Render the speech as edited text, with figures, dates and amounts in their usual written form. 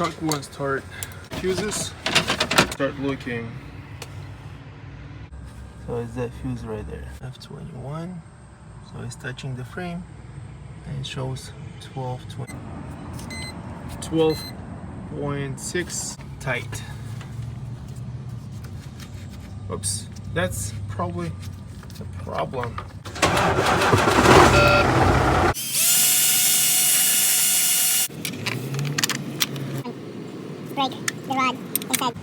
truck won't start. Fuses, start looking. So it's that fuse right there, F21. So it's touching the frame and it shows 12.6 tight. Oops, that's probably the problem. Break the rod inside.